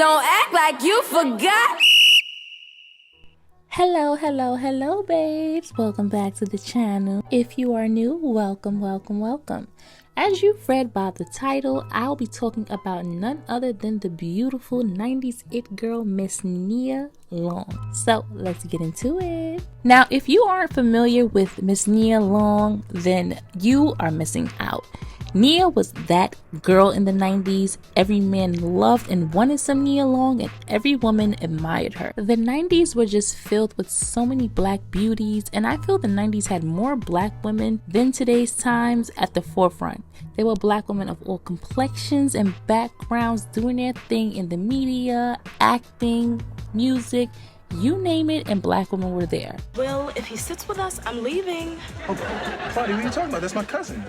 Don't act like you forgot. Hello, babes. Welcome back to the channel. If you are new, welcome. As you've read by the title, I'll be talking about none other than the beautiful 90s it girl, Miss Nia Long. So let's get into it. Now, if you aren't familiar with Miss Nia Long, then you are missing out. Nia was that girl in the 90s. Every man loved and wanted some Nia Long, and every woman admired her. The 90s were just filled with so many black beauties, and I feel the 90s had more black women than today's times at the forefront. There were black women of all complexions and backgrounds doing their thing in the media, acting, music, you name it, and black women were there. Well, if he sits with us, I'm leaving. Oh, Claudia, what are you talking about? That's my cousin.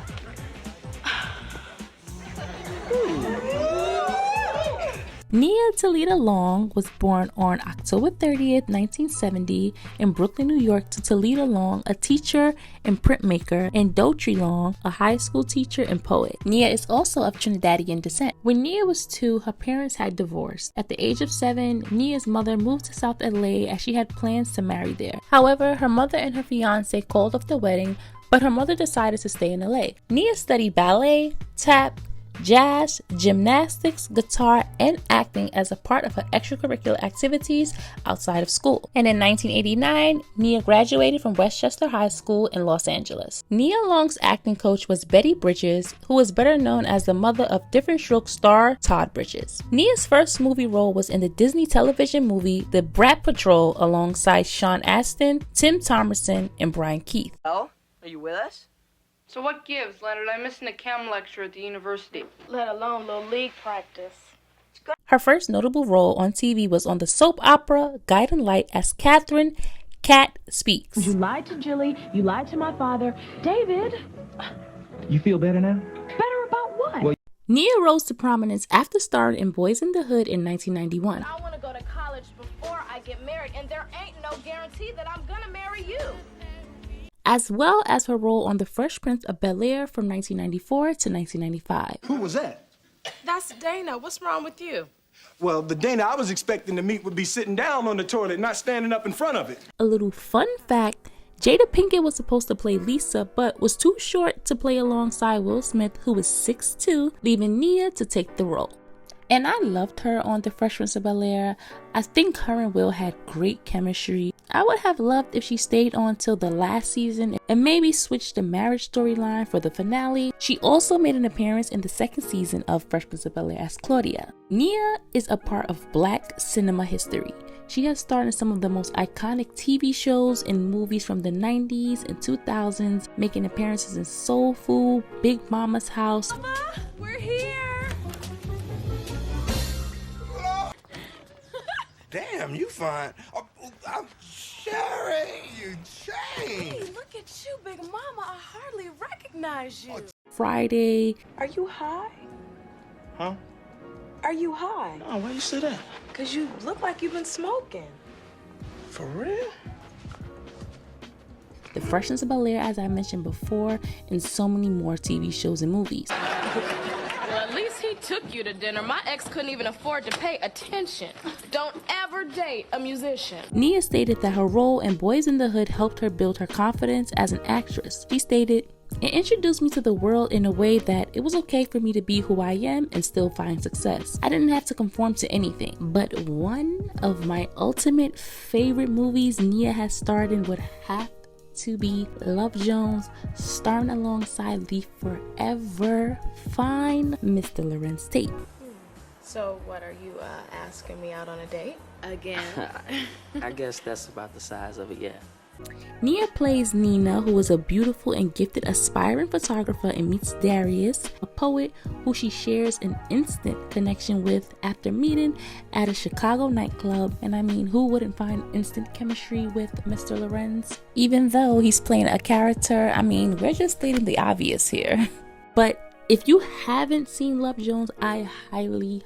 Nia Talita Long was born on October 30th, 1970 in Brooklyn, New York to Talita Long, a teacher and printmaker, and Dotry Long, a high school teacher and poet. Nia is also of Trinidadian descent. When Nia was 2, her parents had divorced. At the age of 7, Nia's mother moved to South LA as she had plans to marry there. However, her mother and her fiance called off the wedding, but her mother decided to stay in LA. Nia studied ballet, tap, jazz, gymnastics, guitar, and acting as a part of her extracurricular activities outside of school. And in 1989, Nia graduated from Westchester High School in Los Angeles. Nia Long's acting coach was Betty Bridges, who is better known as the mother of Diff'rent Strokes star Todd Bridges. Nia's first movie role was in the Disney television movie The Brat Patrol alongside Sean Astin, Tim Thomerson, and Brian Keith. Oh, are you with us? So what gives, Leonard? I'm missing a chem lecture at the university. Let alone little league practice. Her first notable role on TV was on the soap opera Guiding Light as Catherine Cat Speaks. You lied to Jilly. You lied to my father. David. You feel better now? Better about what? Well, Nia rose to prominence after starring in Boys in the Hood in 1991. I want to go to college before I get married, and there ain't no guarantee that I'm gonna marry you. As well as her role on The Fresh Prince of Bel-Air from 1994 to 1995. Who was that? That's Dana. What's wrong with you? Well, the Dana I was expecting to meet would be sitting down on the toilet, not standing up in front of it. A little fun fact, Jada Pinkett was supposed to play Lisa, but was too short to play alongside Will Smith, who was 6'2", leaving Nia to take the role. And I loved her on The Fresh Prince of Bel-Air. I think her and Will had great chemistry. I would have loved if she stayed on till the last season and maybe switched the marriage storyline for the finale. She also made an appearance in the second season of Fresh Prince of Bel-Air as Claudia. Nia is a part of Black cinema history. She has starred in some of the most iconic TV shows and movies from the 90s and 2000s, making appearances in Soul Food, Big Mama's House. Mama, we're here. Damn, you fine. I'm Sherry, you changed. Hey, look at you, Big Mama. I hardly recognize you. Friday. Are you high? Huh? Are you high? Oh, why you say that? Because you look like you've been smoking. For real? The Fresh Prince of Bel-Air, as I mentioned before, and so many more TV shows and movies. Well, at least he took you to dinner. My ex couldn't even afford to pay attention. Don't ever date a musician. Nia stated that her role in Boys in the Hood helped her build her confidence as an actress. She stated, "It introduced me to the world in a way that it was okay for me to be who I am and still find success. I didn't have to conform to anything." But one of my ultimate favorite movies Nia has starred in would have to be Love Jones, starring alongside the forever fine Mr. Lorenz Tate. So, what, are you asking me out on a date? Again? I guess that's about the size of it, yeah. Nia plays Nina, who is a beautiful and gifted aspiring photographer, and meets Darius, a poet who she shares an instant connection with after meeting at a Chicago nightclub. And I mean, who wouldn't find instant chemistry with Mr. Lorenz? Even though he's playing a character, I mean, we're just stating the obvious here. But If you haven't seen Love Jones, I highly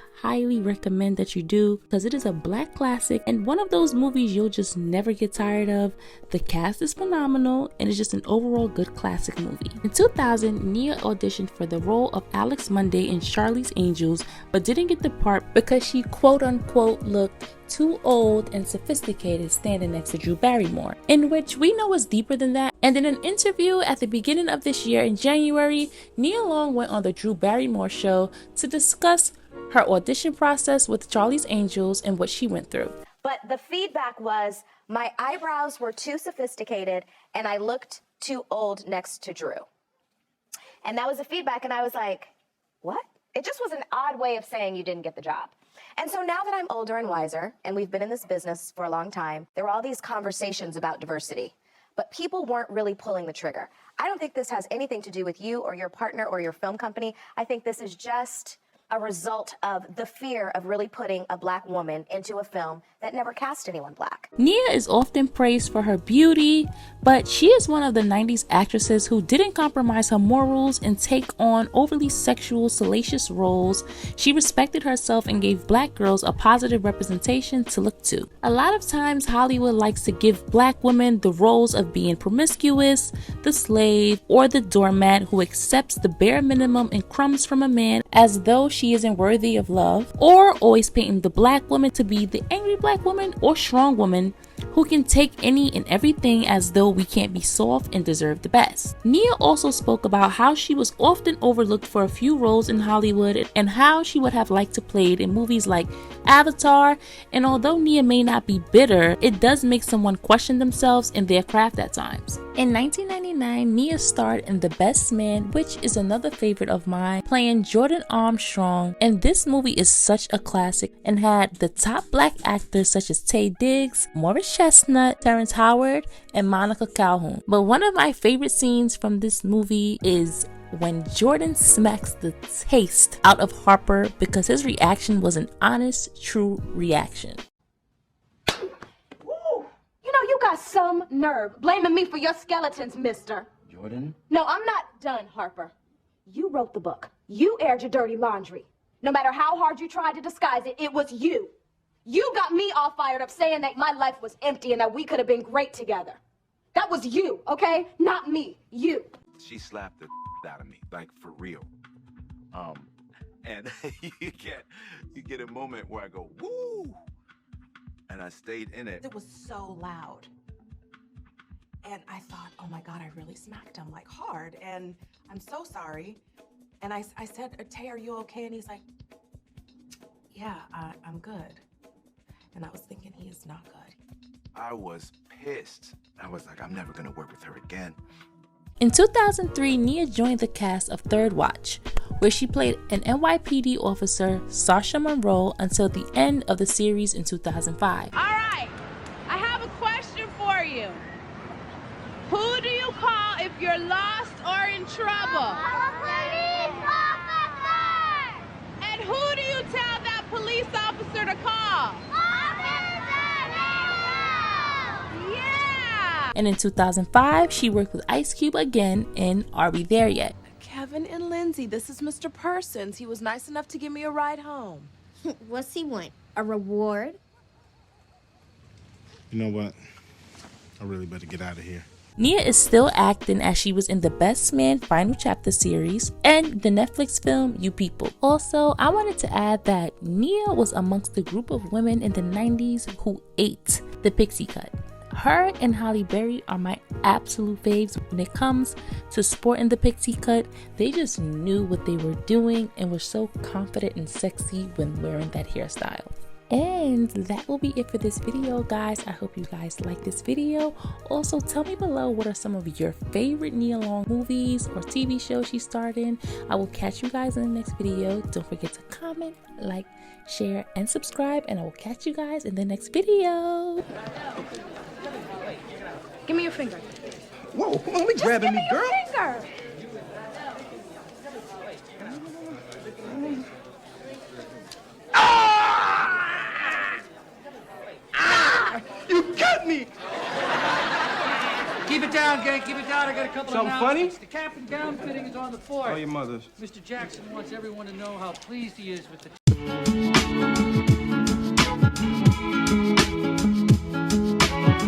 recommend that you do, because it is a Black classic and one of those movies you'll just never get tired of. The cast is phenomenal and it's just an overall good classic movie. In 2000, Nia auditioned for the role of Alex Monday in Charlie's Angels, but didn't get the part because she quote unquote looked too old and sophisticated standing next to Drew Barrymore, in which we know is deeper than that. And in an interview at the beginning of this year in January, Nia Long went on the Drew Barrymore show to discuss her audition process with Charlie's Angels and what she went through. But the feedback was my eyebrows were too sophisticated and I looked too old next to Drew. And that was the feedback, and I was like, what? It just was an odd way of saying you didn't get the job. And so now that I'm older and wiser, and we've been in this business for a long time, there were all these conversations about diversity, but people weren't really pulling the trigger. I don't think this has anything to do with you or your partner or your film company. I think this is just a result of the fear of really putting a Black woman into a film that never cast anyone Black. Nia is often praised for her beauty, but she is one of the 90s actresses who didn't compromise her morals and take on overly sexual, salacious roles. She respected herself and gave Black girls a positive representation to look to. A lot of times Hollywood likes to give Black women the roles of being promiscuous, the slave, or the doormat who accepts the bare minimum and crumbs from a man as though she isn't worthy of love, or always painting the Black woman to be the angry Black woman or strong woman who can take any and everything as though we can't be soft and deserve the best. Nia also spoke about how she was often overlooked for a few roles in Hollywood and how she would have liked to play in movies like Avatar, and although Nia may not be bitter, it does make someone question themselves in their craft at times. In 1999, Nia starred in The Best Man, which is another favorite of mine, playing Jordan Armstrong, and this movie is such a classic and had the top Black actors such as Taye Diggs, Morris Chestnut, Terrence Howard, and Monica Calhoun. But one of my favorite scenes from this movie is when Jordan smacks the taste out of Harper, because his reaction was an honest, true reaction. You know, you got some nerve blaming me for your skeletons, mister. Jordan? No, I'm not done, Harper. You wrote the book. You aired your dirty laundry. No matter how hard you tried to disguise it, it was you. You got me all fired up saying that my life was empty and that we could have been great together. That was you, okay? Not me. You. She slapped the out of me, like for real. And you get a moment where I go, woo! And I stayed in it. It was so loud. And I thought, oh my God, I really smacked him like hard. And I'm so sorry. And I said, Tay, are you okay? And he's like, yeah, I'm good. And I was thinking, he is not good. I was pissed. I was like, I'm never gonna work with her again. In 2003, Nia joined the cast of Third Watch, where she played an NYPD officer, Sasha Monroe, until the end of the series in 2005. All right, I have a question for you. Who do you call if you're lost or in trouble? Police officer! And who do you tell that police officer to call? Yeah! And in 2005, she worked with Ice Cube again in Are We There Yet? Kevin and Lindsay, this is Mr. Persons. He was nice enough to give me a ride home. What's he want? A reward? You know what? I really better get out of here. Nia is still acting as she was in The Best Man Final Chapter series and the Netflix film You People. Also, I wanted to add that Nia was amongst the group of women in the 90s who ate the pixie cut. Her and Halle Berry are my absolute faves when it comes to sporting the pixie cut. They just knew what they were doing and were so confident and sexy when wearing that hairstyle. And that will be it for this video, guys. I hope you guys like this video. Also, tell me below what are some of your favorite Nia Long movies or TV shows she starred in. I will catch you guys in the next video. Don't forget to comment, like, share, and subscribe, and I will catch you guys in the next video. Give me your finger. Whoa, come on, grabbing me, girl. Finger. You cut me! keep it down, gang. Keep it down. I got a couple Something of funny? announcements. The cap and gown fitting is on the floor. Oh, your mother's. Mr. Jackson wants everyone to know how pleased he is with the